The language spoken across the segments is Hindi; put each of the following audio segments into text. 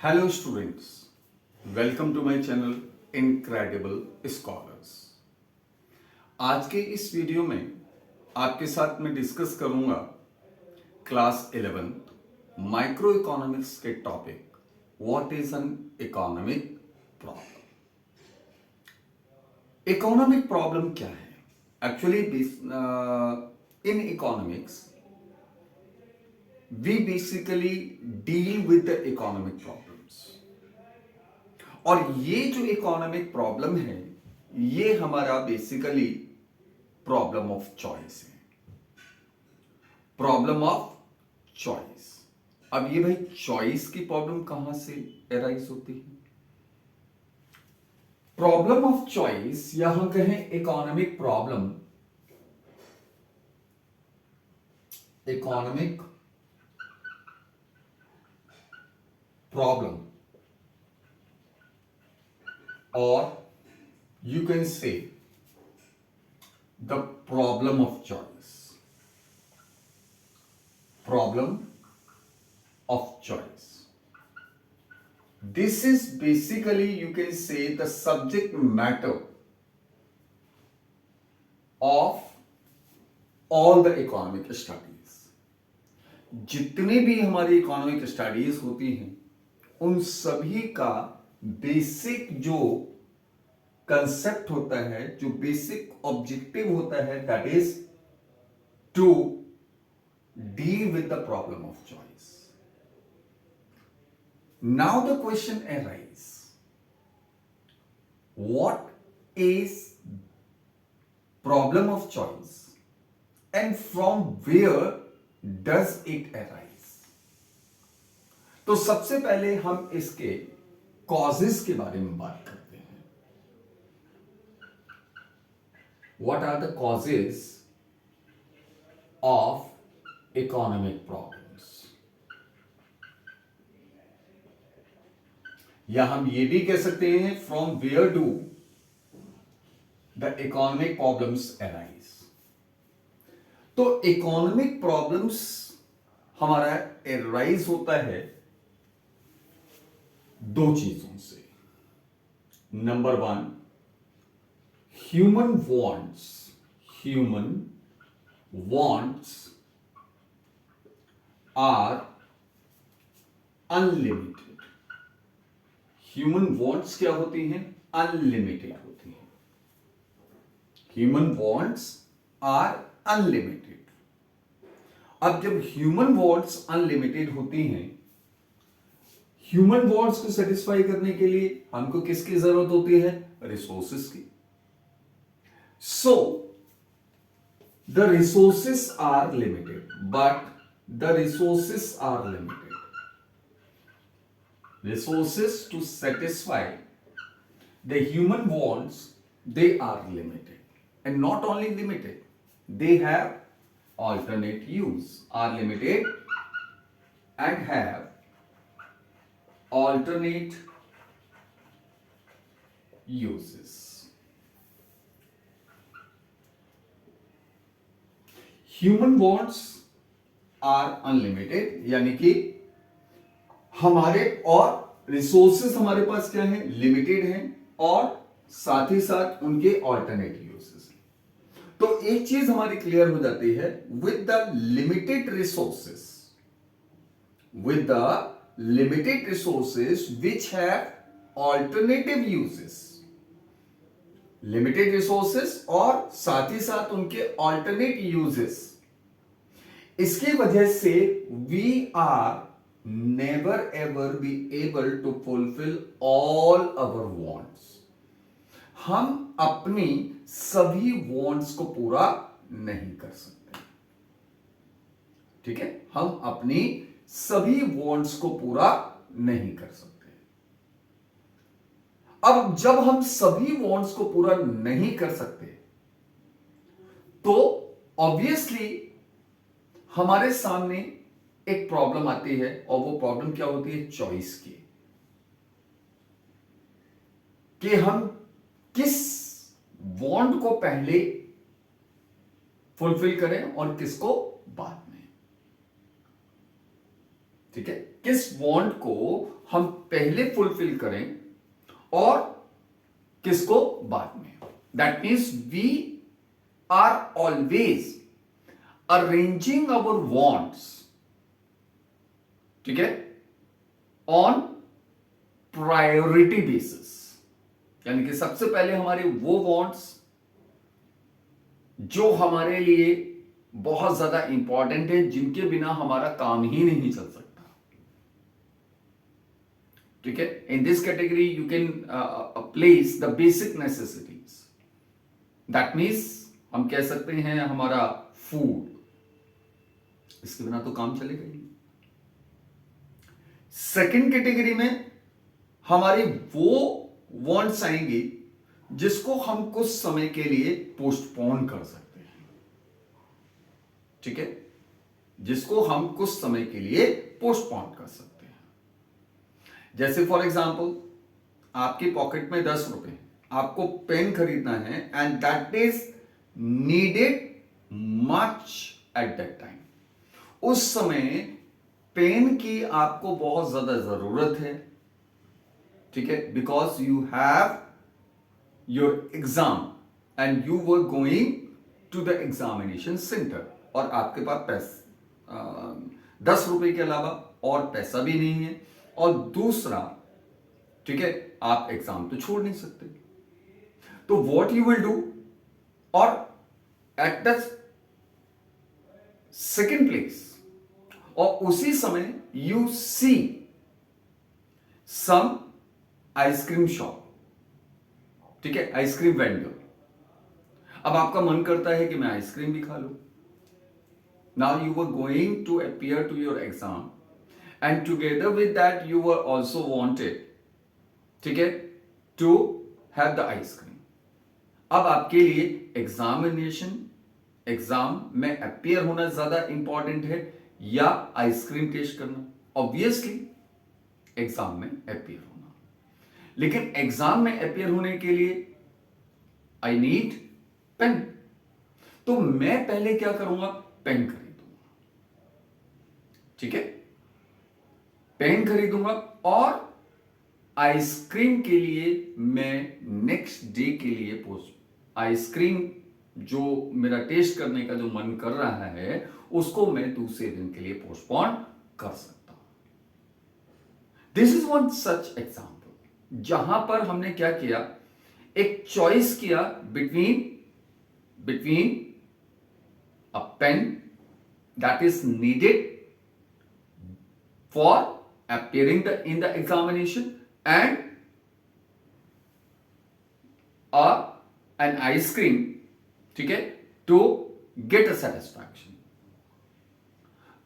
Hello students, welcome to my channel Incredible Scholars. आज के इस वीडियो में आपके साथ मैं डिस्कस करूंगा क्लास 11 माइक्रो इकोनॉमिक्स के topic what is an economic problem. Economic problem क्या है? Actually in economics we basically deal with the economic problems। और ये जो इकोनॉमिक प्रॉब्लम है ये हमारा बेसिकली प्रॉब्लम ऑफ चॉइस है। Problem of choice. अब ये भाई चॉइस की प्रॉब्लम कहां से एराइज होती है? प्रॉब्लम ऑफ चॉइस यहां कहें economic problem, economic problem, or you can say the problem of choice, problem of choice. This is basically, you can say, the subject matter of all the economic studies। जितने भी हमारी इकोनॉमिक स्टडीज होती हैं उन सभी का बेसिक जो कंसेप्ट होता है, जो बेसिक ऑब्जेक्टिव होता है, that is to deal with the problem of choice. Now the question arise, what is problem of choice and from where does it arise? तो सबसे पहले हम इसके कॉजेस के बारे में बात करते हैं। What are the causes of economic problems? या हम ये भी कह सकते हैं from where do the economic problems arise. तो इकोनॉमिक प्रॉब्लम्स हमारा अराइज होता है दो चीजों से। Number one, human wants are unlimited. Human wants क्या होती हैं? अनलिमिटेड होती हैं। Human wants are unlimited. अब जब ह्यूमन वॉन्ट्स अनलिमिटेड होती हैं, ह्यूमन वॉन्ट्स को सेटिस्फाई करने के लिए हमको किसकी जरूरत होती है? रिसोर्सेस की। So the resources are limited, but the resources are limited. Resources to satisfy the human wants, they are limited, and not only limited, they have alternate use, are limited and have alternate uses। Human wants are unlimited, यानी कि हमारे और रिसोर्सेस हमारे पास क्या है? लिमिटेड हैं, और साथ ही साथ उनके ऑल्टरनेट यूजेस हैं। तो एक चीज हमारी क्लियर हो जाती है, with the limited resources, with the limited resources which have alternative uses। limited resources और साथ ही साथ उनके alternate uses, इसकी वजह से we are never ever be able to fulfill all our wants। हम अपनी सभी wants को पूरा नहीं कर सकते। ठीक है, हम अपनी सभी वॉन्ट्स को पूरा नहीं कर सकते। अब जब हम सभी वॉन्ट्स को पूरा नहीं कर सकते तो ऑब्वियसली हमारे सामने एक प्रॉब्लम आती है, और वो प्रॉब्लम क्या होती है? चॉइस की, कि हम किस वॉन्ट को पहले फुलफिल करें और किसको बाद में। ठीक है, किस वांट को हम पहले फुलफिल करें और किसको बाद में. That means we are always arranging our wants, ठीक है, ऑन प्रायोरिटी बेसिस. यानी कि सबसे पहले हमारे वो वांट्स जो हमारे लिए बहुत ज्यादा इंपॉर्टेंट है, जिनके बिना हमारा काम ही नहीं चल सकता. ठीक है, in this category you can place the basic necessities. That means हम कह सकते हैं हमारा फूड, इसके बिना तो काम चलेगा ही. सेकेंड कैटेगरी में हमारी वो वांट्स आएंगी जिसको हम कुछ समय के लिए पोस्टपोन कर सकते हैं. ठीक है, जिसको हम कुछ समय के लिए पोस्टपोन कर सकते हैं. जैसे फॉर एग्जांपल आपकी पॉकेट में 10 रुपए, आपको पेन खरीदना है and that is needed much at that time. उस समय पेन की आपको बहुत ज्यादा जरूरत है. ठीक है, because you have your exam and you were going to the examination centre और आपके पास 10 रुपए के अलावा और पैसा भी नहीं है. और दूसरा, ठीक है, आप एग्जाम तो छोड़ नहीं सकते. तो व्हाट यू विल डू, और एट द सेकेंड प्लेस और उसी समय you see some ice cream shop. ठीक है, आइसक्रीम वेंडर. अब आपका मन करता है कि मैं आइसक्रीम भी खा लूं. Now you were going to appear to your exam and together with that you were also wanted, ठीक है, टू हैव द आइसक्रीम. अब आपके लिए एग्जाम में अपीयर होना ज्यादा इंपॉर्टेंट है या आइसक्रीम टेस्ट करना? ऑब्वियसली एग्जाम में अपीयर होना. लेकिन एग्जाम में अपीयर होने के लिए आई नीड पेन. तो मैं पहले क्या करूंगा, पेन खरीदूंगा. ठीक है, पेन खरीदूंगा और आइसक्रीम के लिए मैं नेक्स्ट डे के लिए आइसक्रीम जो मेरा टेस्ट करने का जो मन कर रहा है उसको मैं दूसरे दिन के लिए पोस्टपोन कर सकता हूं. This is one such example जहां पर हमने क्या किया, एक चॉइस किया between a pen that is needed for appearing in the examination and an ice cream, ठीक है, to get a satisfaction.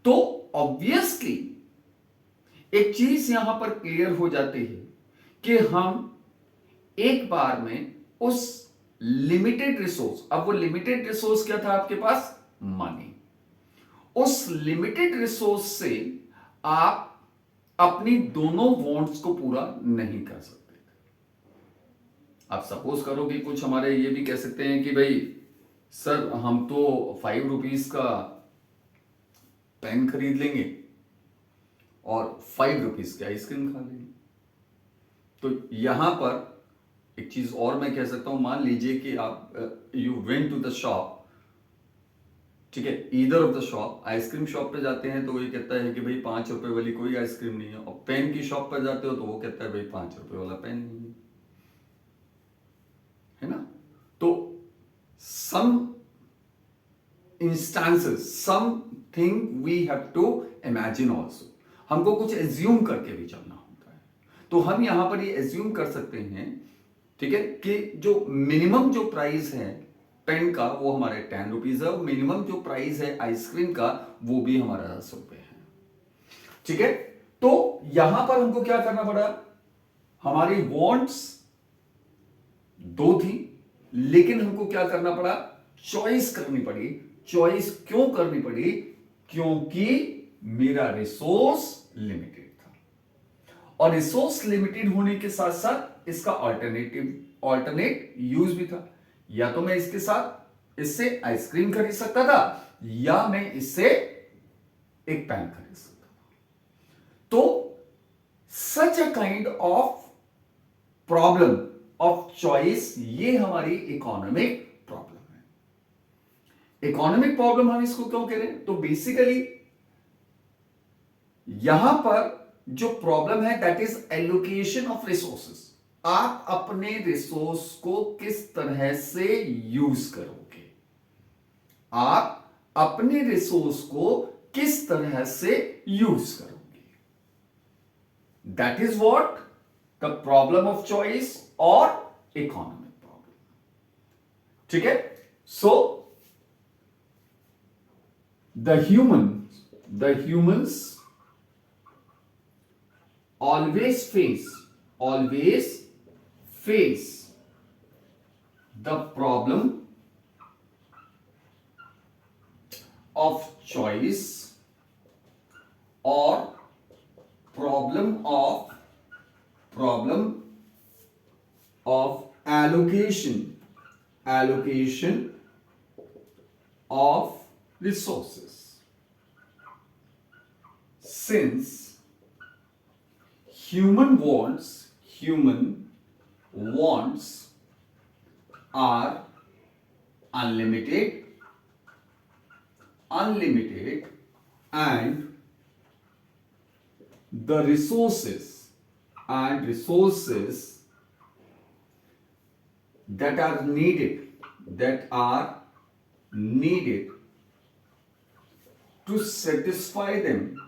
तो ऑब्वियसली एक चीज यहां पर क्लियर हो जाती है कि हम एक बार में उस लिमिटेड रिसोर्स, अब वो लिमिटेड रिसोर्स क्या था आपके पास, मनी. उस लिमिटेड रिसोर्स से आप अपनी दोनों वांट्स को पूरा नहीं कर सकते. आप सपोज करो कि कुछ हमारे ये भी कह सकते हैं कि भाई सर हम तो 5 रुपीज का पेन खरीद लेंगे और 5 रुपीज की आइसक्रीम खा लेंगे. तो यहां पर एक चीज और मैं कह सकता हूं, मान लीजिए कि आप you went to the shop, ठीक है, either of the shop. Ice cream shop पे जाते हैं तो वो कहता है कि भाई 5 रुपए वाली कोई आइसक्रीम नहीं है, और पेन की शॉप पर जाते हो तो वो कहता है भाई 5 रुपए वाला पेन नहीं है ना. तो some instances, something we have to imagine also. हमको कुछ एज्यूम करके भी चलना होता है. तो हम यहां पर ये एज्यूम कर सकते हैं, ठीक है, कि जो मिनिमम जो प्राइस है पेन का वो हमारे 10 रुपीज है, और मिनिमम जो प्राइस है आइसक्रीम का वो भी हमारा 10 रुपए है. ठीक है, तो यहां पर हमको क्या करना पड़ा, हमारी वांट्स 2 थी लेकिन हमको क्या करना पड़ा, चॉइस करनी पड़ी. चॉइस क्यों करनी पड़ी, क्योंकि मेरा रिसोर्स लिमिटेड था, और रिसोर्स लिमिटेड होने के साथ साथ इसका ऑल्टरनेट यूज भी था. या तो मैं इसके साथ इससे आइसक्रीम खरीद सकता था या मैं इससे एक पेन खरीद सकता था. तो such a kind of problem of choice, ये हमारी इकोनॉमिक प्रॉब्लम है। इकोनॉमिक प्रॉब्लम हम इसको क्यों कह रहे हैं? तो बेसिकली यहां पर जो प्रॉब्लम है that is allocation of resources. आप अपने रिसोर्स को किस तरह से यूज करोगे, आप अपने रिसोर्स को किस तरह से यूज करोगे, that is what the problem of choice और इकोनॉमिक प्रॉब्लम। ठीक है? So the humans always face the problem of choice or problem of allocation of resources, since human wants are unlimited, and the resources that are needed to satisfy them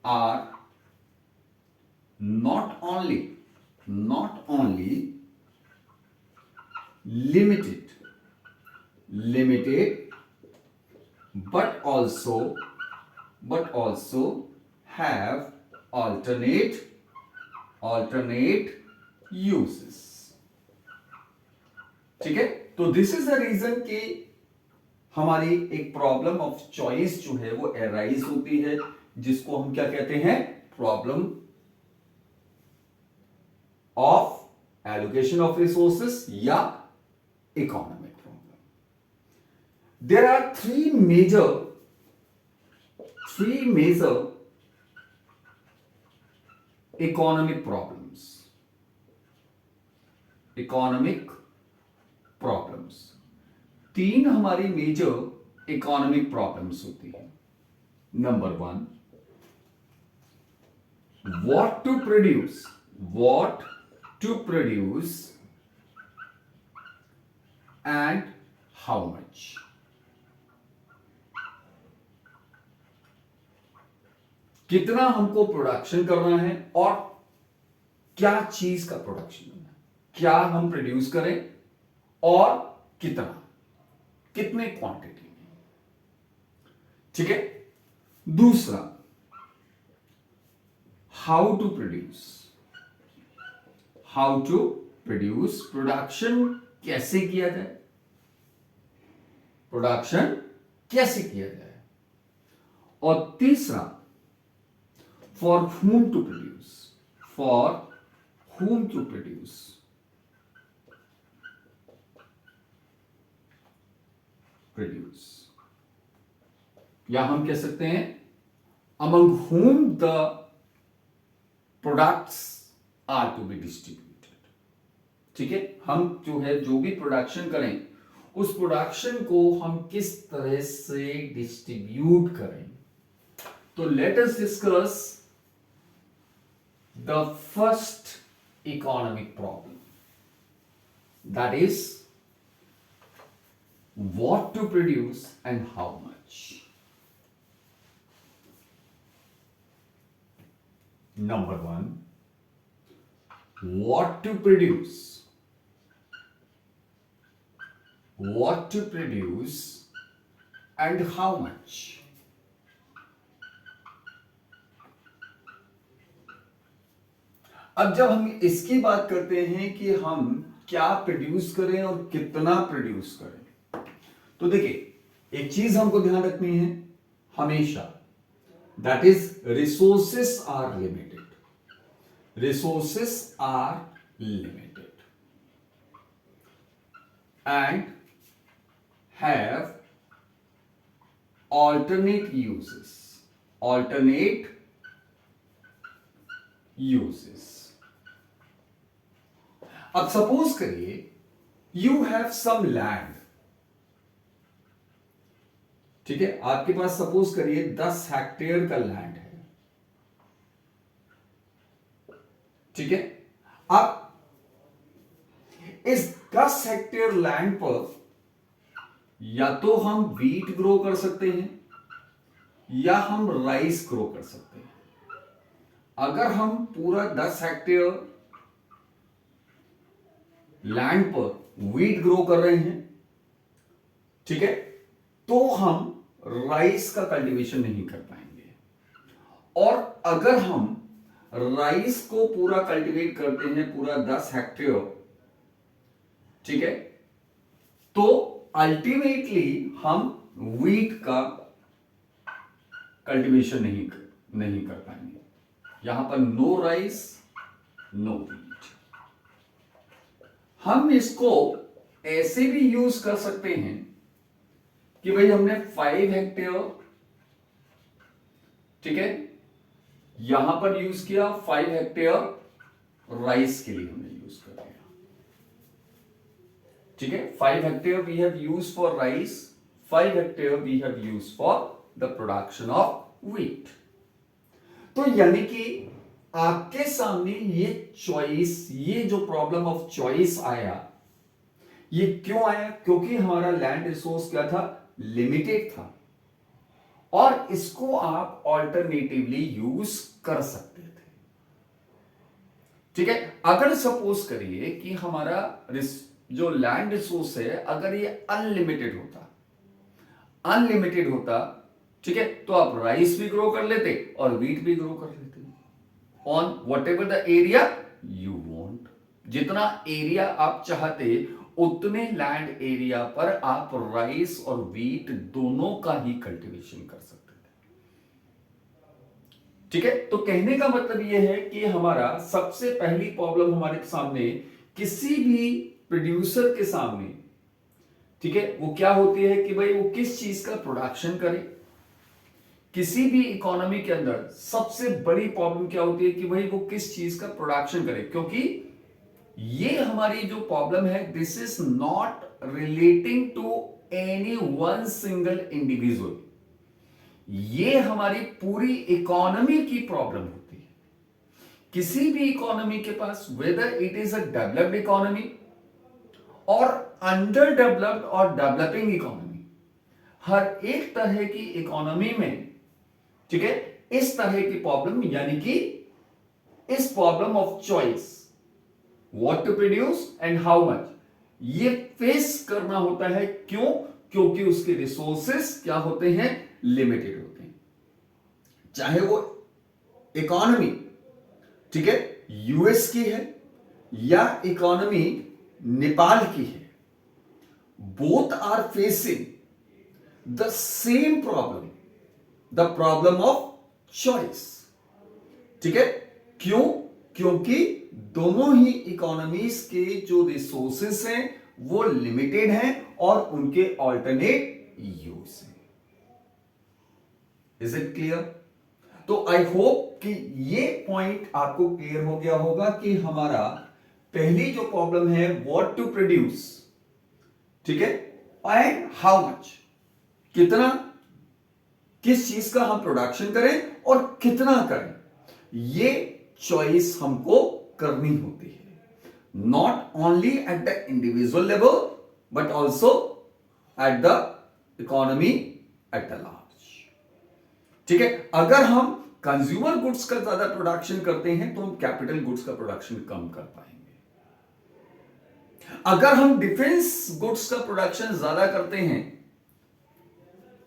are not only limited but also have alternate uses। ठीक है? तो दिस इज द रीजन कि हमारी एक प्रॉब्लम ऑफ चॉइस जो है वो अराइज होती है, जिसको हम क्या कहते हैं? Problem of allocation of resources या economic problem. There are three major economic problems. तीन हमारी मेजर इकोनॉमिक प्रॉब्लम्स होती है। Number one, what to produce and how much। कितना हमको प्रोडक्शन करना है और क्या चीज का प्रोडक्शन करना है, क्या हम प्रोड्यूस करें और कितने क्वांटिटी में। ठीक है? दूसरा, हाउ टू प्रोड्यूस, प्रोडक्शन कैसे किया जाए, और तीसरा, फॉर whom टू प्रोड्यूस, या हम कह सकते हैं among whom the products are to be distributed। ठीक है? हम जो भी प्रोडक्शन करें, उस प्रोडक्शन को हम किस तरह से डिस्ट्रीब्यूट करें। तो let us discuss the first economic problem, that is what to produce and how much। Number one, what to produce and how much। अब जब हम इसकी बात करते हैं कि हम क्या प्रोड्यूस करें और कितना प्रोड्यूस करें, तो देखिए एक चीज हमको ध्यान रखनी है हमेशा, that is resources are limited and have alternate uses, alternate uses. अब सपोज करिए यू हैव सम लैंड, ठीक है, आपके पास सपोज करिए 10 हेक्टेयर का लैंड है, ठीक है। अब इस 10 हेक्टेयर लैंड पर या तो हम वीट ग्रो कर सकते हैं या हम राइस ग्रो कर सकते हैं। अगर हम पूरा 10 हेक्टेयर लैंड पर वीट ग्रो कर रहे हैं, ठीक है, तो हम राइस का कल्टीवेशन नहीं कर पाएंगे। और अगर हम राइस को पूरा कल्टीवेट करते हैं पूरा 10 हेक्टेयर, ठीक है, तो अल्टीमेटली हम वीट का कल्टीवेशन नहीं कर पाएंगे। यहां पर नो राइस नो वीट। हम इसको ऐसे भी यूज कर सकते हैं कि भाई हमने 5 हेक्टेयर, ठीक है, यहां पर यूज किया 5 हेक्टेयर राइस के लिए हमने यूज कर दिया, ठीक है। 5 hectare we have use for rice, 5 hectare we have use for the production of wheat. तो यानी कि आपके सामने ये चॉइस, ये जो प्रॉब्लम ऑफ चॉइस आया, ये क्यों आया? क्योंकि हमारा लैंड रिसोर्स क्या था? लिमिटेड था, और इसको आप ऑल्टरनेटिवली यूज कर सकते थे, ठीक है। अगर सपोज करिए कि हमारा जो लैंड रिसोर्स है अगर ये अनलिमिटेड होता, ठीक है, तो आप राइस भी ग्रो कर लेते और व्हीट भी ग्रो कर लेते on what ever the area you want. जितना एरिया आप चाहते उतने लैंड एरिया पर आप राइस और व्हीट दोनों का ही कल्टीवेशन कर सकते थे, ठीक है। तो कहने का मतलब यह है कि हमारा सबसे पहली प्रॉब्लम हमारे सामने, किसी भी प्रोड्यूसर के सामने, ठीक है, वो क्या होती है कि भाई वो किस चीज का प्रोडक्शन करे। किसी भी इकोनॉमी के अंदर सबसे बड़ी प्रॉब्लम क्या होती है कि भाई वो किस चीज का प्रोडक्शन करे, क्योंकि ये हमारी जो प्रॉब्लम है, this is not relating to any one single individual, ये हमारी पूरी इकोनॉमी की प्रॉब्लम होती है। किसी भी इकोनॉमी के पास, whether it is a developed economy और अंडर डेवलप्ड और डेवलपिंग इकोनॉमी, हर एक तरह की इकोनॉमी में, ठीक है, इस तरह की प्रॉब्लम, यानी कि इस problem of choice, what to produce and how much, ये फेस करना होता है। क्यों? क्योंकि उसके रिसोर्सेस क्या होते हैं? लिमिटेड होते हैं। चाहे वो इकोनॉमी, ठीक है, यूएस की है या इकोनॉमी नेपाल की है, both are facing the same problem, the problem of choice, ठीक है। क्यों? क्योंकि दोनों ही इकोनॉमीज के जो रिसोर्सेस हैं वो लिमिटेड हैं और उनके ऑल्टरनेट यूज हैं। Is it clear? तो आई होप कि ये पॉइंट आपको क्लियर हो गया होगा कि हमारा पहली जो प्रॉब्लम है, व्हाट टू प्रोड्यूस, ठीक है, एंड हाउ मच, कितना, किस चीज का हम प्रोडक्शन करें और कितना करें, ये चॉइस हमको करनी होती है। Not only at the individual level but also at the economy at the large, ठीक है। अगर हम कंज्यूमर गुड्स का ज्यादा प्रोडक्शन करते हैं तो हम कैपिटल गुड्स का प्रोडक्शन कम कर पाएंगे। अगर हम डिफेंस गुड्स का प्रोडक्शन ज्यादा करते हैं,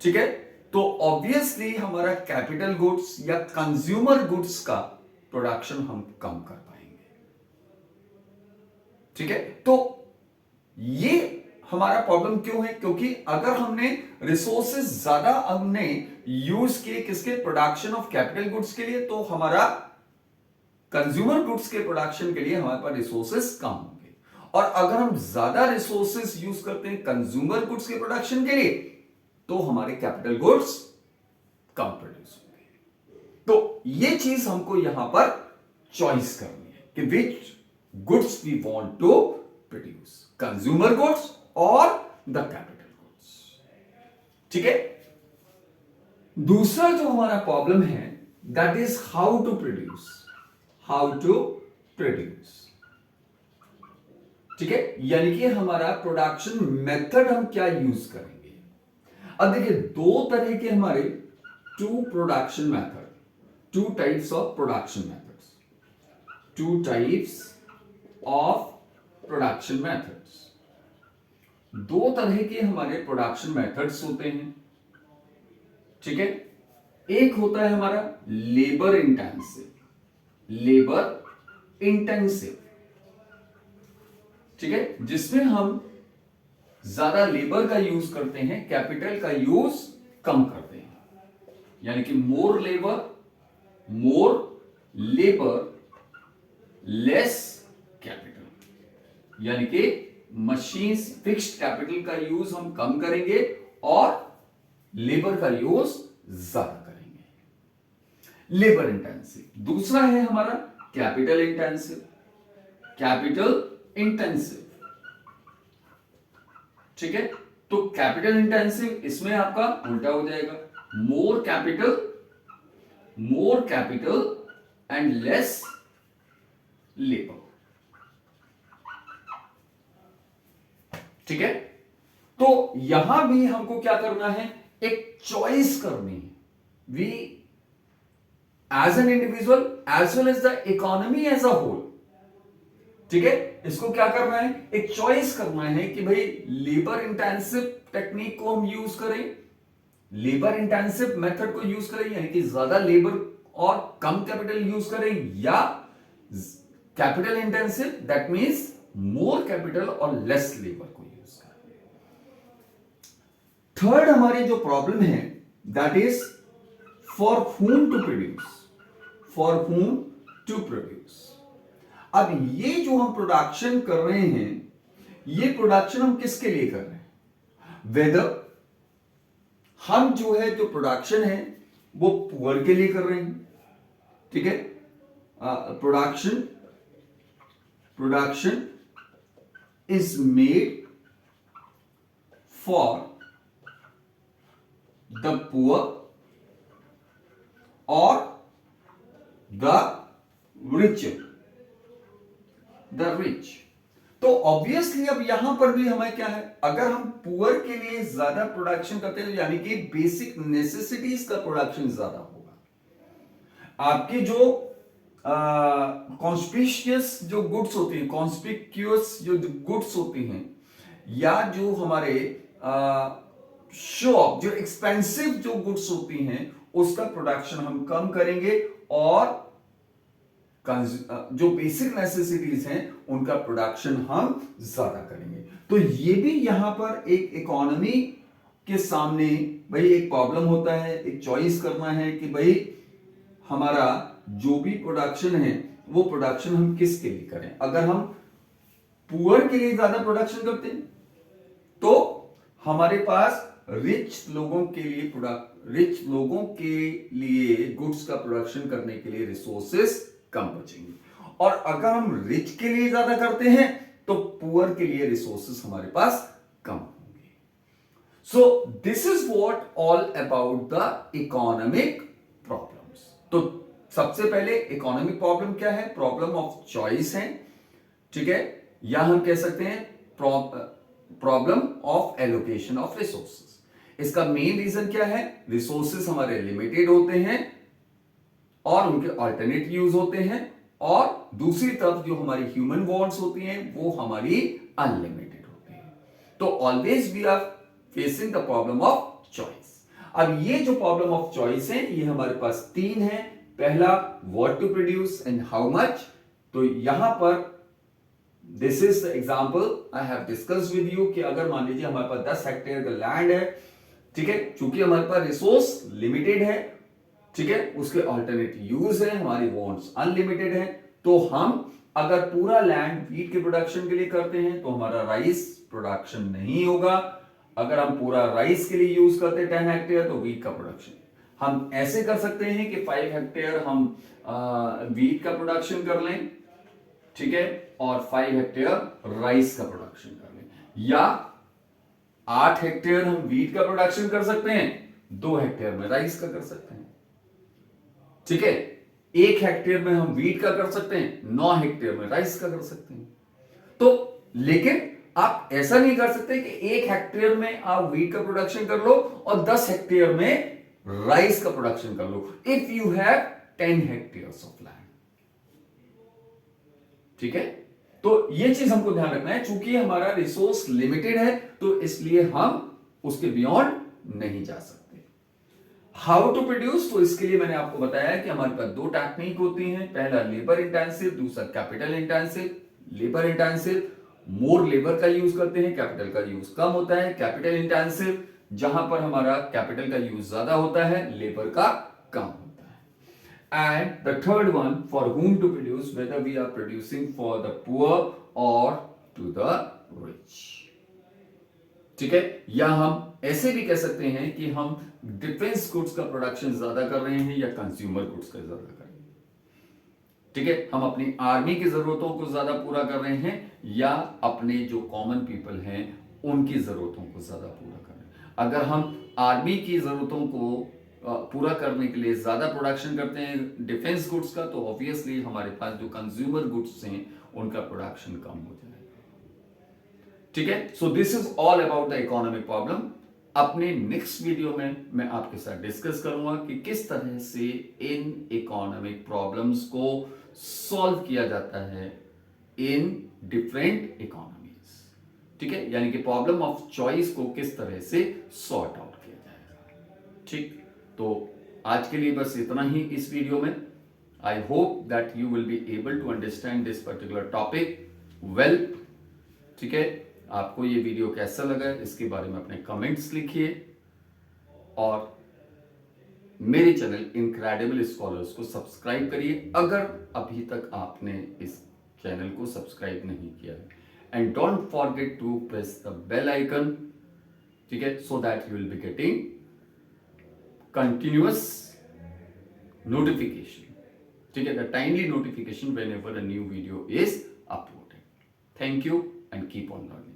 ठीक है, तो ऑब्वियसली हमारा कैपिटल गुड्स या कंज्यूमर गुड्स का प्रोडक्शन हम कम कर पाएंगे, ठीक है। तो ये हमारा प्रॉब्लम क्यों है? क्योंकि अगर हमने रिसोर्सेज ज्यादा हमने यूज किए किसके? प्रोडक्शन ऑफ कैपिटल गुड्स के लिए, तो हमारा कंज्यूमर गुड्स के प्रोडक्शन के लिए हमारे पास रिसोर्सेज कम होंगे। और अगर हम ज्यादा रिसोर्सेज यूज करते हैं कंज्यूमर गुड्स के प्रोडक्शन के लिए, तो हमारे कैपिटल गुड्स कम प्रोड्यूस होंगे। तो ये चीज हमको यहां पर चॉइस करनी है कि which goods we want to produce, consumer goods और द कैपिटल गुड्स। ठीक है। दूसरा जो हमारा प्रॉब्लम है that is how to produce, how to produce. ठीक है, यानी कि हमारा प्रोडक्शन मेथड हम क्या यूज करेंगे। अब देखिए दो तरह के हमारे two production method, two types of production methods, two types of production methods. दो तरह के हमारे प्रोडक्शन मेथड्स होते हैं। ठीक है, एक होता है हमारा लेबर इंटेंसिव, लेबर इंटेंसिव। ठीक है, जिसमें हम ज्यादा लेबर का यूज करते हैं, कैपिटल का यूज कम करते हैं, यानी कि मोर लेबर लेस कैपिटल, यानी कि मशीन फिक्स्ड कैपिटल का यूज हम कम करेंगे और लेबर का यूज ज्यादा करेंगे, लेबर इंटेंसिव। दूसरा है हमारा कैपिटल इंटेंसिव, कैपिटल इंटेंसिव। ठीक है, तो कैपिटल इंटेंसिव इसमें आपका उल्टा हो जाएगा, more capital and less labour. ठीक है, तो यहां भी हमको क्या करना है, एक चॉइस करनी है। We as an individual as well as the economy as a whole. ठीक है, इसको क्या करना है, एक चॉइस करना है कि भाई लेबर इंटेंसिव टेक्निक को हम यूज करें, लेबर इंटेंसिव मेथड को यूज करें, यानी कि ज्यादा लेबर और कम कैपिटल यूज करें, या capital intensive that means more capital और लेस लेबर को यूज करें। थर्ड हमारी जो प्रॉब्लम है that is for whom to produce, for whom to produce. अब ये जो हम प्रोडक्शन कर रहे हैं, ये प्रोडक्शन हम किसके लिए कर रहे हैं, वेदर हम जो है जो प्रोडक्शन है वो पुअर के लिए कर रहे हैं। ठीक है, production is made for the poor और द रिच, द रिच। तो ऑब्वियसली अब यहां पर भी हमें क्या है, अगर हम पुअर के लिए ज्यादा प्रोडक्शन करते हैं, यानी कि बेसिक नेसेसिटीज का प्रोडक्शन ज्यादा होगा। आपके जो कॉन्स्पिशियस जो गुड्स होती हैं, कॉन्स्पिक्यूअस जो गुड्स होती हैं, या जो हमारे शॉप जो एक्सपेंसिव जो गुड्स होती हैं, उसका प्रोडक्शन हम कम करेंगे और जो बेसिक नेसेसिटीज हैं उनका प्रोडक्शन हम ज्यादा करेंगे। तो ये भी यहां पर एक इकोनॉमी के सामने भाई एक प्रॉब्लम होता है, एक चॉइस करना है कि भाई हमारा जो भी प्रोडक्शन है वो प्रोडक्शन हम किसके लिए करें। अगर हम पुअर के लिए ज्यादा प्रोडक्शन करते हैं तो हमारे पास रिच लोगों के लिए गुड्स का प्रोडक्शन करने के लिए रिसोर्सेस कम बचेंगे, और अगर हम रिच के लिए ज्यादा करते हैं तो पुअर के लिए रिसोर्सेस हमारे पास कम होंगे। So this is what all about the economic problems. तो सबसे पहले इकोनॉमिक प्रॉब्लम क्या है, प्रॉब्लम ऑफ चॉइस है। ठीक है, या हम कह सकते हैं problem of allocation of resources. इसका मेन रीजन क्या है, रिसोर्सेस हमारे लिमिटेड होते हैं और उनके अल्टरनेट यूज होते हैं, और दूसरी तरफ जो हमारी ह्यूमन वांट्स होती हैं वो हमारी अनलिमिटेड होती हैं। तो always we are facing the problem of choice. अब ये जो प्रॉब्लम ऑफ चॉइस है ये हमारे पास तीन है। पहला what to produce and how much. तो यहां पर this is the example I have discussed with you कि अगर मान लीजिए हमारे पास 10 हेक्टेयर का लैंड है, ठीक है, चूंकि हमारे पास रिसोर्स लिमिटेड है, ठीक है, उसके अल्टरनेट यूज है, हमारी वांट्स अनलिमिटेड है, तो हम अगर पूरा लैंड वीट के प्रोडक्शन के लिए करते हैं तो हमारा राइस प्रोडक्शन नहीं होगा। अगर हम पूरा राइस के लिए यूज करते 10 हेक्टेयर तो वीट का प्रोडक्शन हम ऐसे कर सकते हैं कि 5 हेक्टेयर हम वीट का प्रोडक्शन कर लें, ठीक है, और 5 हेक्टेयर राइस का प्रोडक्शन कर लें, या 8 हेक्टेयर हम वीट का प्रोडक्शन कर सकते हैं, 2 हेक्टेयर में राइस का कर सकते हैं, ठीक है। 1 हेक्टेयर में हम वीट का कर सकते हैं, 9 हेक्टेयर में राइस का कर सकते हैं। तो लेकिन आप ऐसा नहीं कर सकते कि 1 हेक्टेयर में आप वीट का प्रोडक्शन कर लो और 10 हेक्टेयर में राइस का प्रोडक्शन कर लो if you have 10 hectares of land, ठीक है। तो यह चीज हमको ध्यान रखना है, चूंकि हमारा रिसोर्स लिमिटेड है तो इसलिए हम उसके बियॉन्ड नहीं जा सकते। हाउ टू प्रोड्यूस, तो इसके लिए मैंने आपको बताया कि हमारे पास 2 टेक्निक होती हैं, पहला लेबर इंटेंसिव, दूसरा कैपिटल इंटेंसिव। लेबर इंटेंसिव मोर लेबर का यूज करते हैं, कैपिटल का यूज कम होता है। कैपिटल इंटेंसिव जहां पर हमारा कैपिटल का यूज ज्यादा होता है, लेबर का कम होता है। And the third one, for whom to produce, whether we are producing for the poor or to the rich, ठीक है। या हम ऐसे भी कह सकते हैं कि हम डिफेंस गुड्स का प्रोडक्शन ज्यादा कर रहे हैं या कंज्यूमर गुड्स का ज्यादा कर रहे हैं, ठीक है। हम अपनी आर्मी की जरूरतों को ज्यादा पूरा कर रहे हैं या अपने जो कॉमन पीपल हैं उनकी जरूरतों को ज्यादा पूरा कर रहे हैं। अगर हम आर्मी की जरूरतों को पूरा करने के लिए ज्यादा प्रोडक्शन करते हैं डिफेंस गुड्स का, तो ऑब्वियसली हमारे पास जो कंज्यूमर गुड्स हैं उनका प्रोडक्शन कम हो जाएगा, ठीक है। So this is all about the economic problem. अपने नेक्स्ट वीडियो में मैं आपके साथ डिस्कस करूंगा कि किस तरह से इन इकोनॉमिक प्रॉब्लम्स को सॉल्व किया जाता है इन डिफरेंट इकोनॉमीज, ठीक है। यानी कि प्रॉब्लम ऑफ चॉइस को किस तरह से सॉर्ट आउट किया जाएगा, ठीक। तो आज के लिए बस इतना ही इस वीडियो में। I hope that you will be able to understand this particular topic well, ठीक है। आपको ये वीडियो कैसा लगा इसके बारे में अपने कमेंट्स लिखिए और मेरे चैनल इनक्रेडिबल स्कॉलर्स को सब्सक्राइब करिए अगर अभी तक आपने इस चैनल को सब्सक्राइब नहीं किया है, and don't forget to press the bell icon, ठीक है, so that you will be getting continuous notification, ठीक है, the timely notification whenever a new video is uploaded. Thank you and keep on learning.